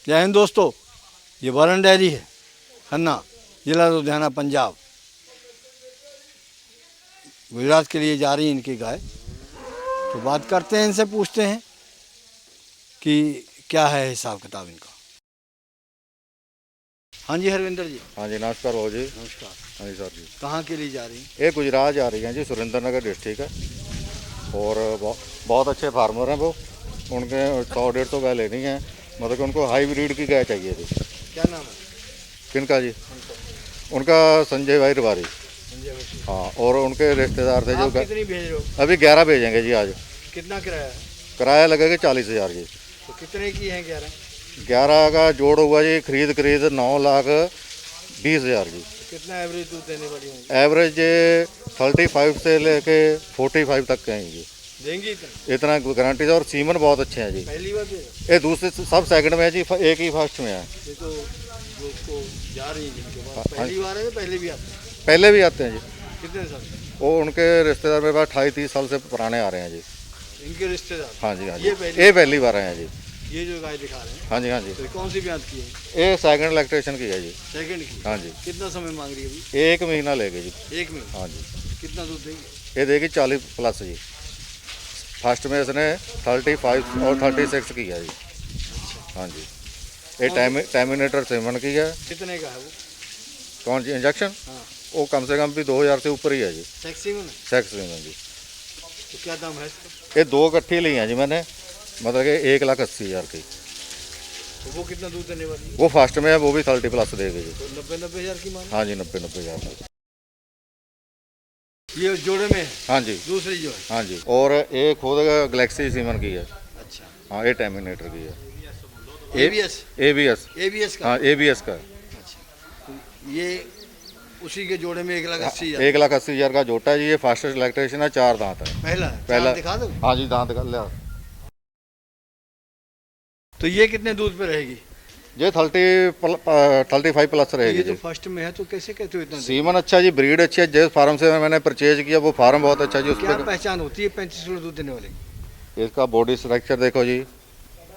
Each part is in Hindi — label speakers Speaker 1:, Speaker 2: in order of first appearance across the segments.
Speaker 1: जय हिंद दोस्तों, ये वरुण डेयरी है, खन्ना, जिला लुधियाना, पंजाब। गुजरात के लिए जा रही है इनकी गाय। तो बात करते हैं, इनसे पूछते हैं कि क्या है हिसाब किताब इनका। हाँ जी हरविंदर जी।
Speaker 2: हाँ जी, नमस्कार भाऊ जी।
Speaker 1: नमस्कार।
Speaker 2: हाँ जी सर जी।
Speaker 1: कहाँ के लिए जा रही हैं?
Speaker 2: ये गुजरात जा रही हैं जी, सुरेंद्रनगर डिस्ट्रिक्ट है। और बहुत अच्छे फार्मर हैं वो। उनके 100-150 गाय लेनी है, मतलब कि उनको हाई ब्रीड की गाय चाहिए थी।
Speaker 1: क्या नाम है
Speaker 2: किनका जी? उनका संजय भाई रिवारी।
Speaker 1: संजय भाई।
Speaker 2: हाँ, और उनके रिश्तेदार थे जो
Speaker 1: आप कितनी भेज रहे हो?
Speaker 2: अभी 11 भेजेंगे जी आज।
Speaker 1: कितना किराया है?
Speaker 2: किराया लगेगा 40,000 जी।
Speaker 1: तो कितने की है 11?
Speaker 2: 11 का जोड़ हुआ जी, खरीद 9,20,000 जी।
Speaker 1: कितना एवरेज दूध देने वाली होंगी?
Speaker 2: एवरेज 35 से लेके 45 तक के हैं जी।
Speaker 1: देंगी इतना?
Speaker 2: इतना गारंटी है। और सीमन बहुत अच्छे हैं जी।
Speaker 1: पहली बार दे रहे
Speaker 2: ये दूसरे सब सेकंड में है जी, एक ही फर्स्ट में है।
Speaker 1: हो? ये तो दोस्तों जा रही है जिनके
Speaker 2: हाँ,
Speaker 1: पास पहली बार है या पहले भी आते हैं?
Speaker 2: पहले भी आते हैं जी।
Speaker 1: कितने साल?
Speaker 2: वो उनके रिश्तेदार मेरे पास 28-30 साल से पुराने आ रहे हैं जी।
Speaker 1: इनके रिश्तेदार?
Speaker 2: हाँ जी, हाँ जी।
Speaker 1: ये
Speaker 2: पहली बार आए हैं जी।
Speaker 1: ये जो गाय दिखा रहे हैं,
Speaker 2: हाँ जी, हाँ जी।
Speaker 1: तो कौन सी ब्याज की है?
Speaker 2: ये सेकंड लैक्टेशन की है जी।
Speaker 1: सेकंड की?
Speaker 2: हाँ जी।
Speaker 1: कितना समय मांग रही है अभी?
Speaker 2: 1 महीना लेगी जी।
Speaker 1: 1 महीना?
Speaker 2: हाँ जी।
Speaker 1: कितना दूध देंगे?
Speaker 2: ये देगी 40+ जी। फर्स्ट में इसने 35 और 36 की है जी। हाँ जी। ये टर्मिनेटर सेवन की है।
Speaker 1: कितने का है वो?
Speaker 2: कौन जी? इंजेक्शन?
Speaker 1: हाँ।
Speaker 2: वो कम से कम भी 2,000 से ऊपर ही है जी।
Speaker 1: सेक्सी में?
Speaker 2: सेक्स में जी।
Speaker 1: तो क्या दाम है इसका?
Speaker 2: ये 2 इकट्ठी ली हैं जी मैंने, मतलब कि 1,80,000 की।
Speaker 1: तो वो कितना दूध देने वाली है?
Speaker 2: वो फर्स्ट में है, वो भी 30+ देगी जी।
Speaker 1: तो 90-90 हज़ार की मांग?
Speaker 2: हाँ जी, 90,000।
Speaker 1: ये जोड़े में है?
Speaker 2: हाँ जी,
Speaker 1: दूसरी जो है?
Speaker 2: हाँ जी। और एक खुद गैलेक्सी सीमन की है।
Speaker 1: अच्छा।
Speaker 2: हाँ, ये टर्मिनेटर की है।
Speaker 1: ABS?
Speaker 2: ABS।
Speaker 1: ABS का?
Speaker 2: हाँ, ABS का।
Speaker 1: अच्छा। तो ये उसी के जोड़े में 1,80,000?
Speaker 2: 1,80,000 का जोटा है जी। ये फास्टेस्ट लैक्टेशन है, 4 दांत है।
Speaker 1: पहला है?
Speaker 2: पहला
Speaker 1: चार दिखा दो।
Speaker 2: हाँ जी, दांत कर लिया।
Speaker 1: तो ये कितने दूध पे रहेगी?
Speaker 2: ये 35+
Speaker 1: तो
Speaker 2: रहेगी
Speaker 1: ये तो
Speaker 2: जी।
Speaker 1: फर्स्ट में है, तो कैसे कहते हो इतना दूध?
Speaker 2: सीमन अच्छा जी, ब्रीड अच्छी है। जिस फार्म से मैंने परचेज किया वो फार्म बहुत अच्छा जी। उस
Speaker 1: क्या
Speaker 2: पर
Speaker 1: पहचान होती है 35 किलो दूध देने वाले की?
Speaker 2: इसका बॉडी स्ट्रक्चर देखो जी,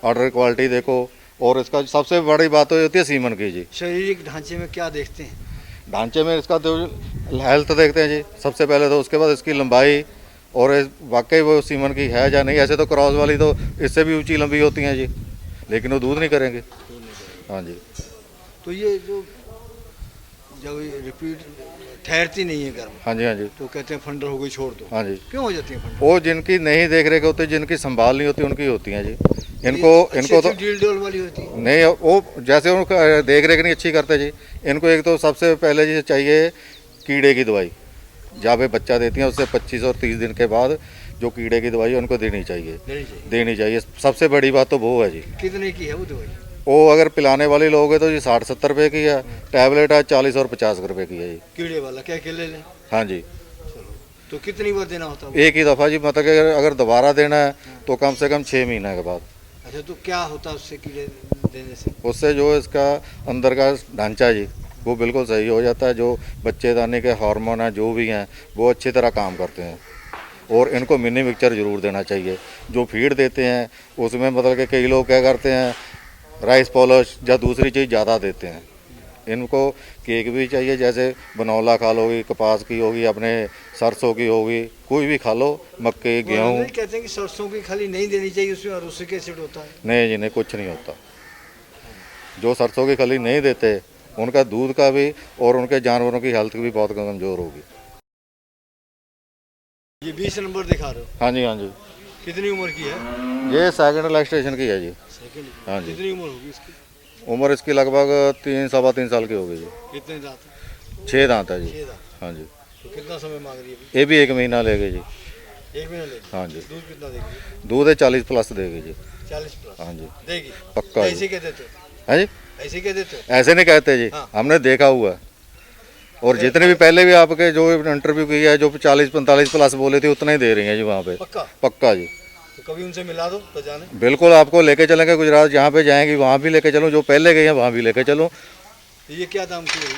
Speaker 2: ऑर्डर क्वालिटी देखो, और इसका सबसे बड़ी बात तो होती है सीमन की जी।
Speaker 1: शारीरिक ढांचे में क्या देखते हैं?
Speaker 2: ढांचे में इसका तो हेल्थ देखते हैं जी सबसे पहले, तो उसके बाद इसकी लंबाई, और वाकई वो सीमन की है या नहीं। ऐसे तो क्रॉस वाली तो इससे भी ऊंची लंबी होती हैं जी, लेकिन वो दूध नहीं करेंगे। हाँ जी।
Speaker 1: तो ये जो जब ये रिपीट ठहरती नहीं है घर में,
Speaker 2: हाँ जी, हाँ जी।
Speaker 1: तो कहते हैं फंडर हो गई, छोड़ दो।
Speaker 2: हाँ जी।
Speaker 1: क्यों हो जाती है फंडर?
Speaker 2: वो जिनकी नहीं देख रेख होती, जिनकी संभाल नहीं होती, उनकी होती हैं जी। इनको तो
Speaker 1: डील डोल वाली होती है?
Speaker 2: नहीं, वो जैसे उनको देख रेख नहीं अच्छी करते जी। इनको एक तो सबसे पहले जी चाहिए कीड़े की दवाई। जब वे बच्चा देती हैं उससे 25 और 30 दिन के बाद जो कीड़े की दवाई है उनको देनी चाहिए। देनी चाहिए, सबसे बड़ी बात तो वो है जी।
Speaker 1: कितने की है वो दवाई?
Speaker 2: वो अगर पिलाने वाले लोग हैं तो जी 60-70 रुपये की है। टैबलेट है 40 और 50 रुपये की है जी।
Speaker 1: कीड़े वाला क्या ले लें?
Speaker 2: हाँ जी।
Speaker 1: चलो, तो कितनी बार देना होता है?
Speaker 2: एक ही दफ़ा जी, मतलब कि अगर दोबारा देना है तो कम से कम 6 महीने के बाद।
Speaker 1: अच्छा, तो क्या होता है उससे कीड़े देने से?
Speaker 2: उससे जो इसका अंदर का ढांचा जी वो बिल्कुल सही हो जाता है। जो बच्चेदानी के हार्मोन हैं जो भी हैं वो अच्छी तरह काम करते हैं। और इनको मिनी मिक्सचर ज़रूर देना चाहिए। जो फीड देते हैं उसमें मतलब कि कई लोग क्या करते हैं, राइस पॉलिश या दूसरी चीज़ ज़्यादा देते हैं। इनको केक भी चाहिए, जैसे बनौला खा लोगी, कपास की होगी, अपने सरसों की होगी, कोई भी खा लो, मक्के, गेहूँ।
Speaker 1: कहते हैं कि सरसों की खली नहीं देनी चाहिए, उसमें अरुसिक एसिड होता है।
Speaker 2: नहीं जी, नहीं, कुछ नहीं होता। जो सरसों की खली नहीं देते उनका दूध का भी और उनके जानवरों की हेल्थ भी बहुत कमज़ोर होगी।
Speaker 1: ये 20 नंबर दिखा रहे हो?
Speaker 2: हाँ जी, हाँ जी।
Speaker 1: कितनी उम्र की है?
Speaker 2: ये सेकंड लैक्टेशन की है जी।
Speaker 1: सेकंड?
Speaker 2: हाँ जी।
Speaker 1: कितनी उम्र होगी इसकी?
Speaker 2: उम्र इसकी लगभग 3-3.25 साल की होगी जी।
Speaker 1: कितने दांत हैं?
Speaker 2: 6 दांत है जी।
Speaker 1: 6 दांत?
Speaker 2: हाँ जी।
Speaker 1: तो कितना समय मांग रही है
Speaker 2: ये भी 1 महीना लेगी जी।
Speaker 1: 1 महीना लेगी?
Speaker 2: हाँ जी।
Speaker 1: दूध कितना देगी?
Speaker 2: दूध है 40+ देगी जी।
Speaker 1: 40+?
Speaker 2: हाँ जी,
Speaker 1: देगी?
Speaker 2: पक्का जी।
Speaker 1: ऐसे कह देते हो?
Speaker 2: है जी,
Speaker 1: ऐसे कह देते हो?
Speaker 2: ऐसे नहीं कहते जी।
Speaker 1: हाँ।
Speaker 2: हमने देखा हुआ है। और जितने भी पहले भी आपके जो इंटरव्यू किया है, जो 40-45+ बोले थे उतना ही दे रही हैं जी वहाँ पे।
Speaker 1: पक्का?
Speaker 2: पक्का जी।
Speaker 1: तो कभी उनसे मिला दो तो जाने।
Speaker 2: बिल्कुल, आपको लेके चलेंगे गुजरात, जहाँ पे जाएंगी वहाँ भी लेके चलूँ, जो पहले गई हैं वहाँ भी लेके चलूँ।
Speaker 1: तो ये क्या दाम की है?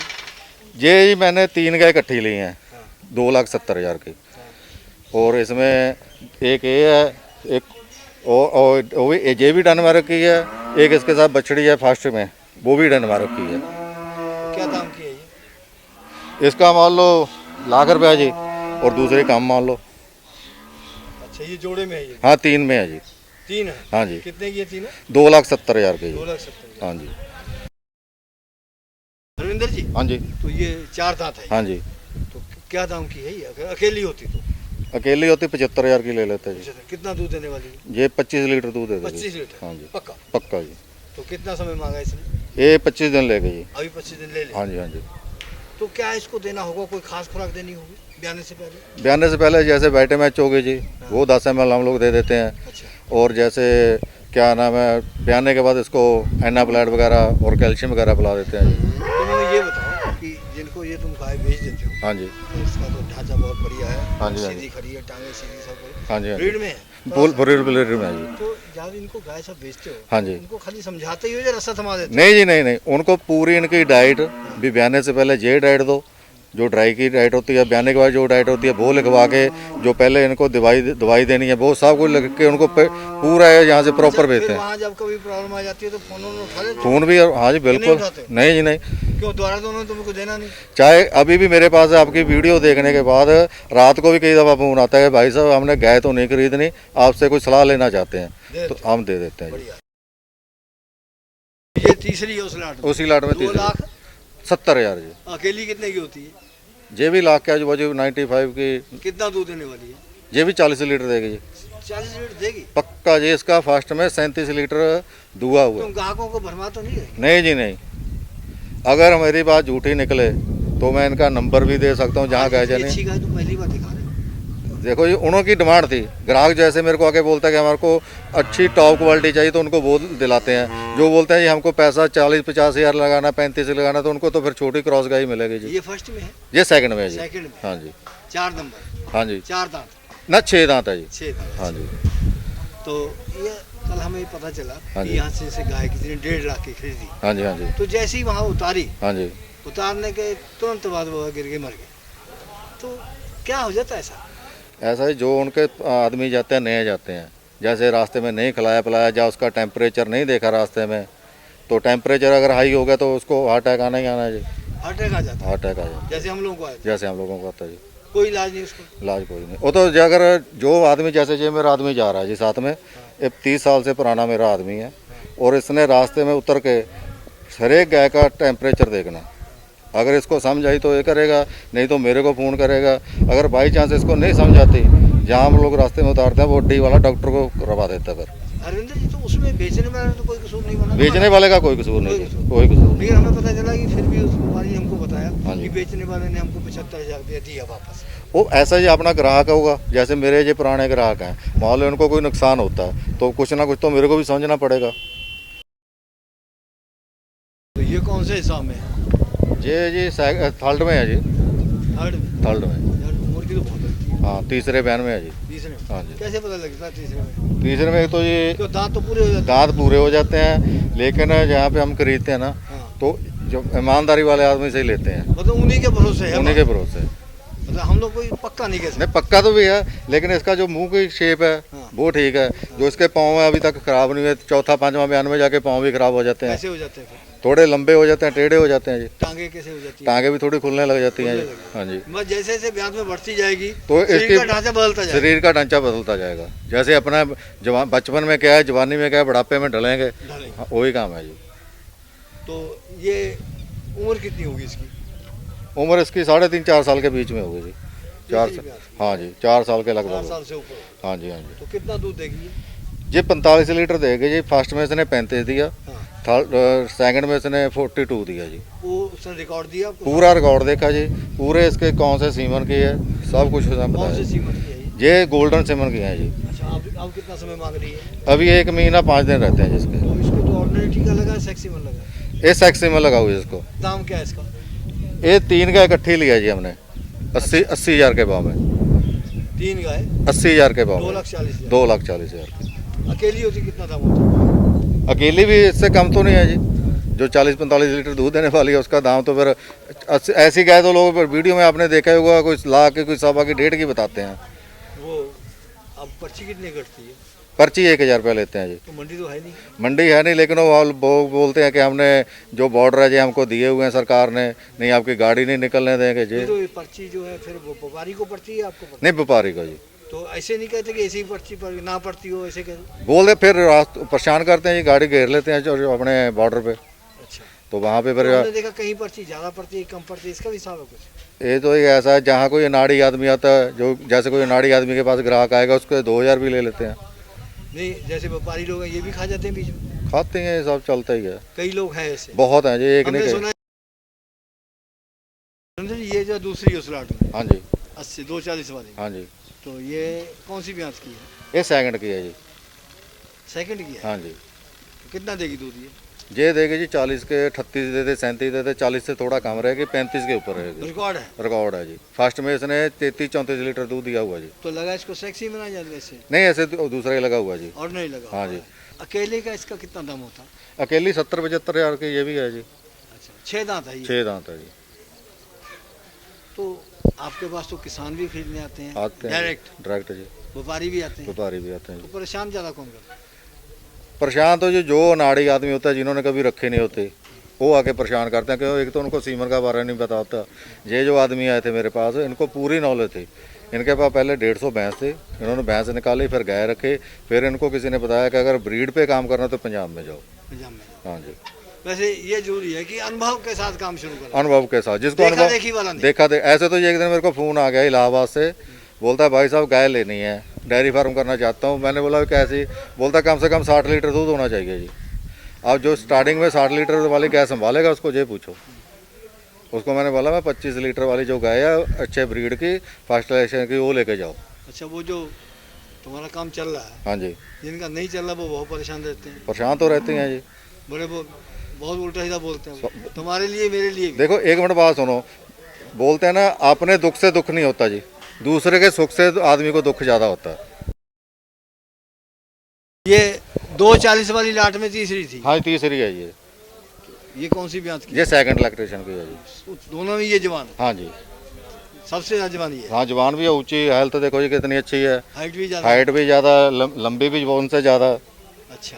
Speaker 2: ये ही मैंने 3 गाय इकट्ठी ली हैं,
Speaker 1: हाँ।
Speaker 2: 2,70,000 की। और इसमें एक ये है, एक और वो भी ये भी डेनमार्क की है, एक इसके साथ बछड़ी है फास्ट में, वो भी डेनमार्क की है।
Speaker 1: क्या दाम की है ये?
Speaker 2: इसका मान लो ₹1,00,000 जी, और दूसरे काम मान लो।
Speaker 1: अच्छा, ये जोड़े में है ये?
Speaker 2: हाँ 3 में है जी।
Speaker 1: 3 है?
Speaker 2: हाँ जी।
Speaker 1: कितने की है 3 है?
Speaker 2: 2,70,000 की जी।
Speaker 1: 2,70,000।
Speaker 2: हाँ जी।
Speaker 1: हरविंदर जी,
Speaker 2: हाँ जी।
Speaker 1: तो ये 4 दांत है,
Speaker 2: हाँ जी।
Speaker 1: तो क्या दाम की है ये अगर अकेली होती तो?
Speaker 2: अकेली होती 75,000 की ले लेते जी।
Speaker 1: कितना दूध देने वाली है?
Speaker 2: ये 25 लीटर दूध देगी।
Speaker 1: 25 लीटर?
Speaker 2: हाँ जी।
Speaker 1: पक्का?
Speaker 2: पक्का जी।
Speaker 1: तो कितना समय मांगा इसने?
Speaker 2: ये 25 दिन लेगी जी।
Speaker 1: अभी 25 दिन ले ले।
Speaker 2: हाँ जी। हाँ जी।
Speaker 1: तो क्या इसको देना होगा, कोई खास खुराक देनी होगी ब्याने से पहले?
Speaker 2: ब्याने से पहले जैसे वाइटामिन हो गई जी, वो 10 ml हम लोग दे देते हैं।
Speaker 1: अच्छा।
Speaker 2: और जैसे क्या नाम है, ब्याने के बाद इसको एनाप्लाइड वगैरह और कैल्शियम वगैरह पिला देते हैं जी।
Speaker 1: तो मुझे ये बताओ कि जिनको ये तुम गाय बेच देते हो,
Speaker 2: हाँ जी।
Speaker 1: तो इसका तो ढांचा बहुत बढ़िया है,
Speaker 2: हाँ जी, हाँ
Speaker 1: सीधी खड़ी है, टांगे सीधी, सब
Speaker 2: हाँ जी। हाँ
Speaker 1: ब्रीड
Speaker 2: जी।
Speaker 1: में है।
Speaker 2: फुल ब्रीड में है जी।
Speaker 1: तो जब इनको गाय सब बेचते हो,
Speaker 2: हाँ जी।
Speaker 1: इनको खाली समझाते ही हो या रस्सा थमा देते हो?
Speaker 2: नहीं जी, नहीं नहीं, उनको पूरी इनकी डाइट भी ब्याने से पहले ये डाइट दो, जो ड्राई की डाइट होती है, ब्याने के बाद जो डाइट होती है वो लिखवा के, जो पहले इनको दवाई देनी है वो सब कुछ लिख के उनको पूरा है यहाँ से प्रॉपर भेजते
Speaker 1: फिर
Speaker 2: हैं।
Speaker 1: वहाँ जब कभी प्रॉब्लम आ जाती है तो फोन उठा लेते हो?
Speaker 2: फोन भी, हाँ जी बिल्कुल।
Speaker 1: उठाते?
Speaker 2: नहीं जी नहीं,
Speaker 1: क्यों, दोबारा तो उन्होंने तुमको देना नहीं?
Speaker 2: चाहे अभी भी मेरे पास आपकी वीडियो देखने के बाद रात को भी कई दफ़ा फोन आता है, भाई साहब हमने गाय तो नहीं खरीदनी, आपसे कोई सलाह लेना चाहते हैं, तो हम दे देते हैं जी।
Speaker 1: बढ़िया। ये तीसरी है उस लाट में?
Speaker 2: उसी लाट में
Speaker 1: 2,70,000।
Speaker 2: जी।
Speaker 1: अकेली कितने की होती है?
Speaker 2: ये भी लाख के आजू बाजू 95 की।
Speaker 1: कितना दूध देने वाली है?
Speaker 2: ये भी 40 लीटर देगी जी।
Speaker 1: 40 लीटर देगी?
Speaker 2: पक्का जी। इसका फास्ट में 37 लीटर दुआ हुआ।
Speaker 1: तुम ग्राहकों को भरमा तो नहीं है?
Speaker 2: नहीं जी नहीं, अगर मेरी बात झूठी निकले तो मैं इनका नंबर भी दे सकता हूँ जहाँ गाय जाने।
Speaker 1: अच्छी गाय तो पहली बार दिखा रहे हो।
Speaker 2: देखो ये उन्होंने डिमांड थी, ग्राहक जैसे मेरे को आके बोलता है कि हमारे को अच्छी टॉप क्वालिटी चाहिए, तो उनको वो दिलाते हैं। जो बोलते हैं जी हमको पैसा 40-50 हज़ार लगाना, 35 लगाना, तो उनको तो फिर छोटी क्रॉस गाय मिलेगी जी।
Speaker 1: ये फर्स्ट में है?
Speaker 2: ये सेकंड में है जी।
Speaker 1: सेकंड में?
Speaker 2: हाँ जी।
Speaker 1: 4 नंबर?
Speaker 2: हाँ जी।
Speaker 1: 4 दांत?
Speaker 2: ना 6 दांत है जी।
Speaker 1: 6 दांत?
Speaker 2: हाँ जी।
Speaker 1: तो ये कल हमें पता चला
Speaker 2: हाँ
Speaker 1: कि
Speaker 2: जी।
Speaker 1: यहाँ से इसे गाय कितनी 1.5 लाख की खरीदी।
Speaker 2: हाँ जी। हाँ जी।
Speaker 1: तो जैसे ही वहाँ उतारी,
Speaker 2: हाँ जी।
Speaker 1: उतारने के तुरंत बाद वो गिर के मर गए, तो क्या हो जाता है ऐसा?
Speaker 2: ऐसा ही जो उनके आदमी जाते हैं, नए जाते हैं, जैसे रास्ते में नहीं खिलाया पिलाया, या उसका टेम्परेचर नहीं देखा रास्ते में, तो टेम्परेचर अगर हाई हो गया तो उसको हार्ट अटैक आना ही आना है जी।
Speaker 1: हार्ट अटैक आ जाता है?
Speaker 2: हार्ट अटैक आ जाए
Speaker 1: जैसे हम लोगों को आया था?
Speaker 2: जैसे हम लोगों को आता है जी।
Speaker 1: कोई इलाज नहीं उसको?
Speaker 2: इलाज कोई नहीं। वो तो अगर जो आदमी, जैसे ये मेरा आदमी जा रहा है जी साथ में, ये 30 साल से पुराना मेरा आदमी है, और इसने रास्ते में उतर के हर एक गाय का टेम्परेचर देखना, अगर इसको समझ आई तो ये करेगा, नहीं तो मेरे को फ़ोन करेगा। अगर बाई चांस इसको नहीं समझ आती, जहाँ हम लोग रास्ते में उतारते हैं वो डी वाला डॉक्टर को करवा देता है। फिर
Speaker 1: अरविंदर जी, तो उसमें बेचने वाले तो कोई कसूर नहीं बना?
Speaker 2: बेचने वाले का कोई कसूर नहीं, कोई कसूर नहीं।
Speaker 1: लेकिन हमें पता चला कि फिर भी उस व्यापारी ने हमको
Speaker 2: हाँ
Speaker 1: बताया
Speaker 2: जी।
Speaker 1: कि बेचने वाले ने हमको 75,000 रुपया दिया वापस।
Speaker 2: वो ऐसा ही अपना ग्राहक होगा, जैसे मेरे जो पुराने ग्राहक हैं, मान लो उनको कोई नुकसान होता है तो कुछ ना कुछ तो मेरे को भी समझना पड़ेगा।
Speaker 1: तो ये कौन से हिसाब में है?
Speaker 2: ये जी थर्ड में है जी।
Speaker 1: थर्ड में?
Speaker 2: थर्ड में।
Speaker 1: यार उम्र की तो बहुत लगती है।
Speaker 2: हाँ तीसरे बयान में है जी।
Speaker 1: तीसरे में?
Speaker 2: हाँ जी।
Speaker 1: कैसे पता लगता है तीसरे में?
Speaker 2: तीसरे में तो ये
Speaker 1: क्यों, दांत तो पूरे हो जाते
Speaker 2: दांत पूरे हो जाते हैं, लेकिन जहाँ पे हम खरीदते हैं ना,
Speaker 1: हैं? हाँ।
Speaker 2: तो जो ईमानदारी वाले आदमी से ही लेते हैं,
Speaker 1: मतलब उन्हीं के भरोसे है?
Speaker 2: उन्हीं के भरोसे।
Speaker 1: मतलब हम लोग कोई पक्का नहीं कह सकते?
Speaker 2: नहीं पक्का तो भी है, लेकिन इसका जो मुंह की शेप है
Speaker 1: हाँ।
Speaker 2: वो ठीक है। जो इसके पाँव में अभी तक खराब नहीं हुए, चौथा पांचवा बयान में जाके पाँव भी खराब हो जाते हैं,
Speaker 1: कैसे हो जाते हैं फिर?
Speaker 2: थोड़े लंबे हो जाते हैं, टेढ़े हो जाते हैं जी।
Speaker 1: टांगे कैसे हो जाती है?
Speaker 2: टांगे भी थोड़ी खुलने लग जाती हैं जी।
Speaker 1: खुलने लगी।
Speaker 2: हाँ जी।
Speaker 1: बस जैसे जैसे ब्याज में बढ़ती जाएगी
Speaker 2: तो
Speaker 1: शरीर
Speaker 2: इसकी
Speaker 1: का ढांचा बदलता जाएगा?
Speaker 2: शरीर का ढांचा बदलता जाएगा, जैसे अपना जवान बचपन में क्या है, जवानी में क्या है, बुढ़ापे में ढलेंगे,
Speaker 1: ढलेंगे।
Speaker 2: हाँ, वही काम है जी।
Speaker 1: तो ये उम्र कितनी होगी इसकी?
Speaker 2: उम्र इसकी 3.5-4 साल के बीच में होगी जी। 4
Speaker 1: तीसरी
Speaker 2: साल,
Speaker 1: ब्याज?
Speaker 2: हाँ जी 4 साल के
Speaker 1: 4
Speaker 2: लगभग।
Speaker 1: साल से ऊपर?
Speaker 2: हाँ जी। हाँ जी।
Speaker 1: तो कितना दूध देगी ये?
Speaker 2: ये 45 लीटर देगी जी। फर्स्ट में इसने 35 दिया,
Speaker 1: हाँ।
Speaker 2: थर्ड सेकंड में इसने 42 दिया जी।
Speaker 1: वो उसने रिकॉर्ड दिया आपको?
Speaker 2: पूरा रिकॉर्ड देखा जी, पूरे इसके कौन से सीमन की है, सब कुछ उसने
Speaker 1: कौन से
Speaker 2: बताया।
Speaker 1: सीमन की है ये?
Speaker 2: ये गोल्डन सीमन की है जी।
Speaker 1: अच्छा, आप कितना समय मांग रही है?
Speaker 2: अभी 1 महीना 5 दिन रहते हैं जिसके।
Speaker 1: तो इसको तो ऑर्डिनरी टीका लगा है, सेक्सी मन लगा है?
Speaker 2: ये सेक्सी में लगा हुआ है इसको।
Speaker 1: दाम क्या है इसका?
Speaker 2: ये 3 का इकट्ठी लिया जी हमने 80 हज़ार के भाव में।
Speaker 1: 3 गाय
Speaker 2: 80 हज़ार के भाव में।
Speaker 1: 2,40,000?
Speaker 2: 2,40,000 की।
Speaker 1: अकेली होती कितना दाम होता?
Speaker 2: अकेली भी इससे कम तो नहीं है जी। जो 40-45 लीटर दूध देने वाली है उसका दाम तो फिर ऐसी गाय तो लोग वीडियो में आपने देखा ही होगा, कोई लाख की, कोई 1.25 की, 1.5 की बताते हैं।
Speaker 1: वो अब पर्ची कितनी कटती है?
Speaker 2: पर्ची 1000 रुपये लेते हैं जी।
Speaker 1: तो मंडी तो है नहीं।
Speaker 2: मंडी है नहीं, लेकिन वो बोलते हैं कि हमने जो बॉर्डर है जी हमको दिए हुए हैं सरकार ने, नहीं आपकी गाड़ी नहीं निकलने देंगे जी।
Speaker 1: तो ये पर्ची जो है फिर वो व्यापारी को पड़ती है आपको पड़ती
Speaker 2: नहीं, व्यापारी को जी।
Speaker 1: तो ऐसे नहीं कहते कि ऐसी ही पर्ची पर ना पड़ती हो, ऐसे कहते।
Speaker 2: बोल दे फिर परेशान करते हैं जी, गाड़ी घेर लेते हैं जो अपने बॉर्डर पे।
Speaker 1: अच्छा,
Speaker 2: तो वहाँ पे फिर
Speaker 1: तो हमने देखा कहीं पर्ची ज़्यादा पड़ती है कम पड़ती है, इसका भी हिसाब है कुछ?
Speaker 2: ये तो ये ऐसा है, जहाँ कोई अनाड़ी आदमी आता है, जो जैसे कोई अनाड़ी आदमी के पास ग्राहक आएगा उसके 2000 भी ले लेते हैं।
Speaker 1: नहीं, जैसे व्यापारी लोग हैं ये भी खा जाते हैं बीच में।
Speaker 2: खाते हैं, ये सब चलता ही है।
Speaker 1: कई लोग हैं ऐसे,
Speaker 2: बहुत हैं जी, एक
Speaker 1: हमने
Speaker 2: नहीं
Speaker 1: सुना है। ये जो दूसरी उस लाट में
Speaker 2: हाँ जी,
Speaker 1: 80 240 वाली,
Speaker 2: हाँ जी,
Speaker 1: तो ये कौन सी ब्याज की है?
Speaker 2: ये सेकंड की है जी।
Speaker 1: सेकंड की है।
Speaker 2: हाँ जी,
Speaker 1: तो कितना देगी दूध
Speaker 2: ये देगी जी 40 के 38 देते, 37 देते, 40 से थोड़ा कम रहेगी, 35 के ऊपर रहेगी।
Speaker 1: रिकॉर्ड है।
Speaker 2: रिकॉर्ड है जी। फर्स्ट में इसने 33-34 लीटर दूध दिया हुआ जी।
Speaker 1: तो लगा इसको सेक्सी बना जाए वैसे?
Speaker 2: नहीं, ऐसे दूसरा ही लगा हुआ जी।
Speaker 1: और नहीं लगा?
Speaker 2: हाँ जी।
Speaker 1: अकेले का इसका कितना दाम होता?
Speaker 2: अकेली 70-75 हज़ार की ये भी है जी।
Speaker 1: अच्छा, 6 दांत है ये?
Speaker 2: 6 दांत है जी।
Speaker 1: तो आपके पास तो किसान भी खरीदने आते हैं
Speaker 2: आते हैं डायरेक्ट जी।
Speaker 1: व्यापारी भी आते हैं?
Speaker 2: व्यापारी भी आते हैं
Speaker 1: तो
Speaker 2: जी।
Speaker 1: परेशान ज़्यादा कौन करता है?
Speaker 2: परेशान तो जो अनाड़ी आदमी होता है, जिन्होंने कभी रखे नहीं होते, वो आके परेशान करते हैं, क्योंकि एक तो उनको सीमन का बारे नहीं पता होता। ये जो आदमी आए थे मेरे पास, इनको पूरी नॉलेज थी। इनके पास पहले 150 भैंस थे, इन्होंने भैंस निकाली, फिर गाय रखे, फिर इनको किसी ने बताया कि अगर ब्रीड पे काम करना तो पंजाब में जाओ।
Speaker 1: पंजाब में?
Speaker 2: हाँ जी।
Speaker 1: वैसे ये जरूरी है कि अनुभव के साथ काम शुरू करें।
Speaker 2: अनुभव के साथ, जिसको
Speaker 1: देखा
Speaker 2: अनुभव
Speaker 1: देखी वाला नहीं।
Speaker 2: देखा ऐसे तो ये एक दिन मेरे को फ़ोन आ गया इलाहाबाद से, बोलता है भाई साहब गाय लेनी है, डेयरी फार्म करना चाहता हूँ। मैंने बोला कैसी? बोलता कम से कम 60 लीटर दूध होना चाहिए जी। अब जो स्टार्टिंग में 60 लीटर वाली गाय संभालेगा उसको ये पूछो। उसको मैंने बोला मैं 25 लीटर वाली जो गाय है अच्छे ब्रीड की, फर्स्ट सिलेक्शन की, वो लेके जाओ।
Speaker 1: अच्छा, वो जो तुम्हारा काम चल रहा है,
Speaker 2: हाँ जी।
Speaker 1: जिनका नहीं चल रहा वो बहुत परेशान रहते हैं।
Speaker 2: परेशान तो रहती हैं जी।
Speaker 1: बड़े बहुत उल्टा सीधा बोलते हैं, तुम्हारे लिए मेरे लिए भी।
Speaker 2: देखो एक मिनट बात सुनो, बोलते हैं ना अपने दुख से दुख नहीं होता जी, दूसरे के सुख से आदमी को दुख ज़्यादा होता है।
Speaker 1: ये 240 वाली लाट में तीसरी थी?
Speaker 2: हाँ, तीसरी है
Speaker 1: ये कौन सी ब्याज की?
Speaker 2: ये सेकंड लैक्टेशन की है जी।
Speaker 1: दोनों में ये जवान है?
Speaker 2: हाँ जी।
Speaker 1: सबसे ज्यादा जवान ये है?
Speaker 2: हाँ, जवान भी है, ऊंची हेल्थ देखो जी कितनी अच्छी है,
Speaker 1: हाइट भी ज्यादा?
Speaker 2: हाइट भी ज़्यादा, लंबी भी उनसे ज़्यादा।
Speaker 1: अच्छा,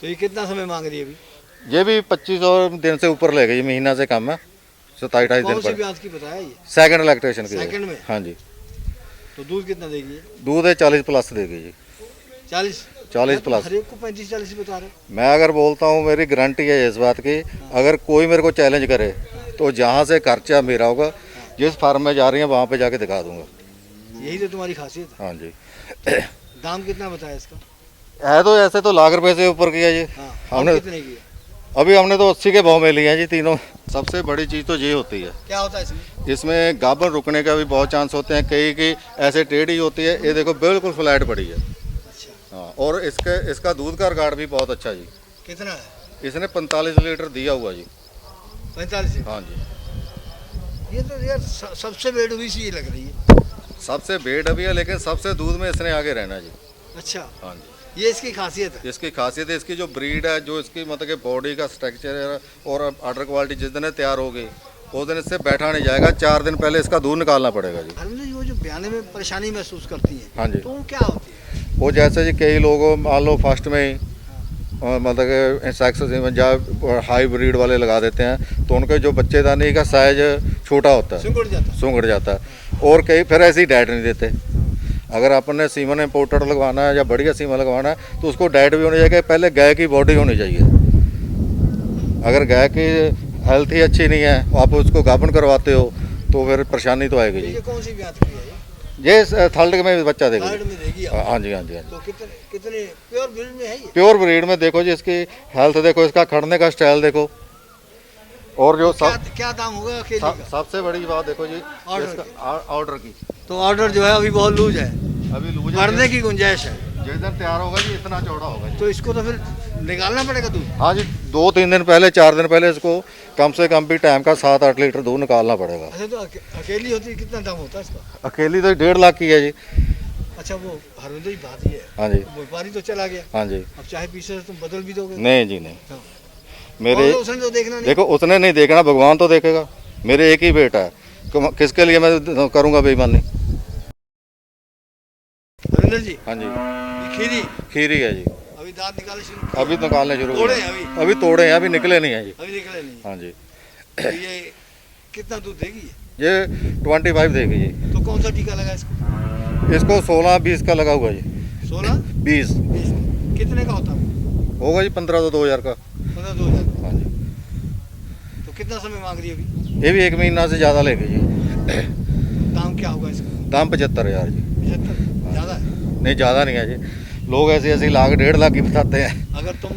Speaker 1: तो ये कितना समय मांग रही है अभी?
Speaker 2: ये भी 25 और दिन से ऊपर ले गई, महीना से कम है, 27-28 दिन
Speaker 1: कौन सी
Speaker 2: पर।
Speaker 1: ब्याज की बताया ये?
Speaker 2: सेकंड लैक्टेशन की है।
Speaker 1: सेकंड में?
Speaker 2: हाँ जी।
Speaker 1: तो दूध कितना देगी ये?
Speaker 2: दूध है 40 प्लस देगी जी। 40 प्लस।
Speaker 1: हर एक को 35-40 बता रहे?
Speaker 2: मैं अगर बोलता हूँ, मेरी गारंटी है इस बात की, अगर कोई मेरे को चैलेंज करे तो जहाँ से खर्चा मेरा होगा, जिस फार्म में जा रही है वहाँ पे जाके दिखा दूंगा।
Speaker 1: यही तो तुम्हारी खासियत है।
Speaker 2: हाँ जी।
Speaker 1: दाम कितना बताया इसका?
Speaker 2: है तो ऐसे तो लाख रुपए से ऊपर किया जी।
Speaker 1: हाँ,
Speaker 2: हमने
Speaker 1: कितने की है?
Speaker 2: अभी हमने तो 80 के भाव में लिए हैं जी तीनों। सबसे बड़ी चीज़ तो ये होती है,
Speaker 1: क्या होता है इसमें?
Speaker 2: इसमें गाभन रुकने का भी बहुत चांस होते हैं, कई की ऐसे टेढ़ी होती है, ये देखो बिल्कुल फ्लैट पड़ी है।
Speaker 1: अच्छा,
Speaker 2: हाँ, और इसका दूध का रिकॉर्ड भी बहुत अच्छा जी।
Speaker 1: कितना है?
Speaker 2: इसने 45 लीटर दिया हुआ जी।
Speaker 1: 45?
Speaker 2: हाँ जी।
Speaker 1: ये तो यार सबसे बेड हुई सी ये लग रही है।
Speaker 2: सबसे बेड अभी है, लेकिन सबसे दूध में इसने आगे रहना जी।
Speaker 1: अच्छा,
Speaker 2: हाँ जी।
Speaker 1: ये इसकी खासियत है?
Speaker 2: इसकी खासियत है, इसकी जो ब्रीड है, जो इसकी मतलब कि बॉडी का स्ट्रक्चर है और आर्डर क्वालिटी जिस दिन तैयार होगी उस दिन इससे बैठा नहीं जाएगा, 4 दिन पहले इसका दूध निकालना पड़ेगा जी।
Speaker 1: हरमन, वो जो ब्याने में परेशानी महसूस करती है,
Speaker 2: हाँ जी।
Speaker 1: तो वो क्या होती है?
Speaker 2: वो जैसे जी कई लोगों मान लो फर्स्ट में ही मतलब कि सेक्स या हाई ब्रीड वाले लगा देते हैं, तो उनके जो बच्चेदानी का साइज छोटा होता है, सुंगड़ जाता है, और कई फिर ऐसे ही डाइट नहीं देते। अगर अपन ने सीमन इम्पोर्टेड लगवाना है या बढ़िया सीमन लगवाना है तो उसको डाइट भी होनी चाहिए, पहले गाय की बॉडी होनी चाहिए। अगर गाय की हेल्थ ही अच्छी नहीं है, आप उसको गाभन करवाते हो तो फिर परेशानी तो आएगी जी।
Speaker 1: ये कौन सी ब्याज की है?
Speaker 2: ये थर्ड में बच्चा देगा।
Speaker 1: थर्ड में देगी?
Speaker 2: हाँ जी, हाँ जी, हाँ जी।
Speaker 1: तो कितने प्योर ब्रीड में है ये?
Speaker 2: प्योर ब्रीड में देखो जी, इसकी हेल्थ देखो, इसका खड़ने का स्टाइल देखो, और जो
Speaker 1: क्या दाम होगा अकेले का?
Speaker 2: सबसे बड़ी बात देखो जी, ऑर्डर की।
Speaker 1: तो ऑर्डर जो है अभी बहुत लूज है,
Speaker 2: अभी लूज
Speaker 1: बढ़ने की गुंजाइश है।
Speaker 2: जिस दिन तैयार होगा जी इतना चौड़ा होगा जी।
Speaker 1: तो इसको तो फिर निकालना पड़ेगा दूध?
Speaker 2: हाँ जी, 2-3 दिन पहले, 4 दिन पहले इसको कम से कम भी टाइम का 7-8 लीटर दूध निकालना पड़ेगा।
Speaker 1: अच्छा, तो अकेली होती है, कितना दाम होता है इसका?
Speaker 2: अकेली तो 1.5 लाख की है जी।
Speaker 1: अच्छा, वो हरविंदर जी बात ही है।
Speaker 2: हाँ जी।
Speaker 1: व्यापारी तो चला गया।
Speaker 2: हाँ जी।
Speaker 1: अब चाहे पीछे से तुम बदल भी दोगे?
Speaker 2: नहीं जी, नहीं।
Speaker 1: हाँ।
Speaker 2: मेरे
Speaker 1: और उसने तो देखना नहीं।
Speaker 2: देखो, उसने नहीं देखना, भगवान तो देखेगा। मेरे एक ही बेटा है, किसके लिए मैं करूँगा बेईमानी?
Speaker 1: हरविंदर जी,
Speaker 2: हाँ जी,
Speaker 1: ये खीरी
Speaker 2: खीरी है जी।
Speaker 1: अभी दांत निकालने शुरू किए?
Speaker 2: अभी निकालने शुरू
Speaker 1: तोड़े
Speaker 2: किए।
Speaker 1: हैं अभी?
Speaker 2: अभी तोड़े हैं, अभी निकले नहीं है जी।
Speaker 1: अभी निकले नहीं।
Speaker 2: हाँ जी,
Speaker 1: तो ये कितना दूध देगी
Speaker 2: ये 25 देगी जी।
Speaker 1: तो कौन सा टीका लगा इसको?
Speaker 2: इसको 16-20 का लगा हुआ जी।
Speaker 1: 16
Speaker 2: 20
Speaker 1: 20 कितने का होता है?
Speaker 2: होगा जी 15-2000 का।
Speaker 1: 15-2000।
Speaker 2: हाँ जी,
Speaker 1: तो कितना समय मांग रही है अभी?
Speaker 2: ये भी 1 महीना से ज़्यादा लेगी जी।
Speaker 1: दाम क्या होगा इसका?
Speaker 2: दाम 75,000 जी।
Speaker 1: 75 ज़्यादा है।
Speaker 2: नहीं, ज़्यादा नहीं है जी। लोग ऐसे ऐसे लाख 1.5 लाख की बताते हैं।
Speaker 1: अगर तुम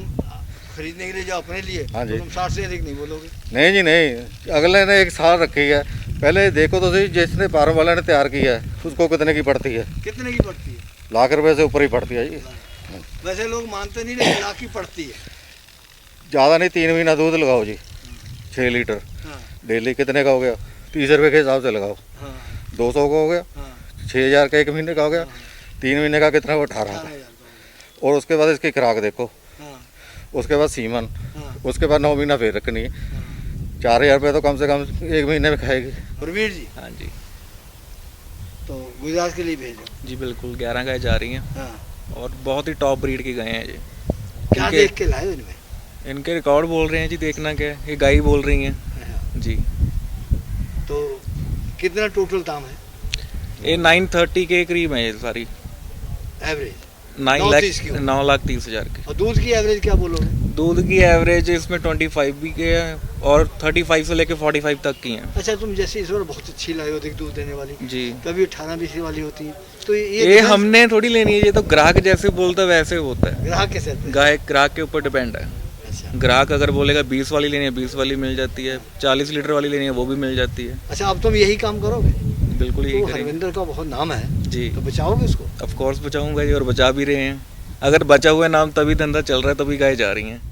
Speaker 1: खरीदने के लिए जाओ अपने लिए
Speaker 2: हाँ
Speaker 1: तो
Speaker 2: जी।
Speaker 1: तुम 60 से अधिक नहीं बोलोगे।
Speaker 2: नहीं जी नहीं, अगले ने 1 साल रखी है। पहले देखो तो सही, जिसने फार्म वाले ने तैयार किया है उसको कितने की पड़ती है?
Speaker 1: कितने की पड़ती है?
Speaker 2: लाख रुपए से ऊपर ही पड़ती है जी।
Speaker 1: वैसे लोग मानते नहीं, लेकिन लाख की पड़ती है।
Speaker 2: ज़्यादा नहीं, 3 महीना दूध लगाओ जी, 6 लीटर
Speaker 1: हाँ
Speaker 2: डेली। कितने का हो गया? 30 रुपये के हिसाब से लगाओ,
Speaker 1: हाँ
Speaker 2: 200 का हो गया,
Speaker 1: हाँ
Speaker 2: 6,000 का 1 महीने का हो गया, 3 महीने का कितना? 18
Speaker 1: 18,000
Speaker 2: का।
Speaker 1: का
Speaker 2: और उसके बाद इसकी खुराक देखो,
Speaker 1: होगा। हाँ
Speaker 2: उसके बाद सीमन,
Speaker 1: हाँ
Speaker 2: उसके बाद 9 महीना फिर रखनी है।
Speaker 1: हाँ।
Speaker 2: 4,000 रुपये तो कम से कम 1 महीने में खाएगी।
Speaker 1: गुरवीर जी,
Speaker 3: हाँ जी,
Speaker 1: तो गुजरात के लिए भेजो।
Speaker 3: जी बिल्कुल 11 गाय जा रही हैं
Speaker 1: हाँ
Speaker 3: और बहुत ही टॉप ब्रीड की गायें हैं जी।
Speaker 1: क्या
Speaker 3: इनके-
Speaker 1: देख के लाए हो इनमें?
Speaker 3: इनके रिकॉर्ड बोल रहे हैं जी, देखना क्या है, ये गाय ही बोल रही हैं
Speaker 1: हाँ।
Speaker 3: जी।
Speaker 1: तो कितना टोटल दाम है
Speaker 3: ये 930 के करीब है ये सारी,
Speaker 1: एवरेज?
Speaker 3: 9,30,000
Speaker 1: की हो।
Speaker 3: 9,30,000 की।
Speaker 1: और दूध की एवरेज क्या बोलोगे?
Speaker 3: दूध की एवरेज इसमें 25 भी के है और 35 से लेके 45 तक की हैं
Speaker 1: अच्छा, तुम जैसे इस बार बहुत अच्छी लाई होती दूध देने वाली,
Speaker 3: जी।
Speaker 1: कभी 18-20 वाली होती है, तो
Speaker 3: ये
Speaker 1: difference
Speaker 3: हमने थोड़ी लेनी है, ये तो ग्राहक जैसे बोलता है वैसे होता है।
Speaker 1: ग्राहक के साथ?
Speaker 3: गाय ग्राहक के ऊपर डिपेंड है।
Speaker 1: अच्छा
Speaker 3: ग्राहक अगर बोलेगा 20 वाली लेनी है 20 वाली मिल जाती है, 40 लीटर वाली लेनी है वो भी मिल जाती है।
Speaker 1: अच्छा, अब तुम यही काम करोगे?
Speaker 3: बिल्कुल यही
Speaker 1: तो
Speaker 3: करेंगे
Speaker 1: हरविंदर का बहुत नाम है,
Speaker 3: जी।
Speaker 1: तो बचाओगे उसको?
Speaker 3: ऑफ कोर्स बचाऊंगा जी, और बचा भी रहे हैं। अगर बचा हुआ नाम तभी धंधा चल रहा है, तभी गाय जा रही हैं।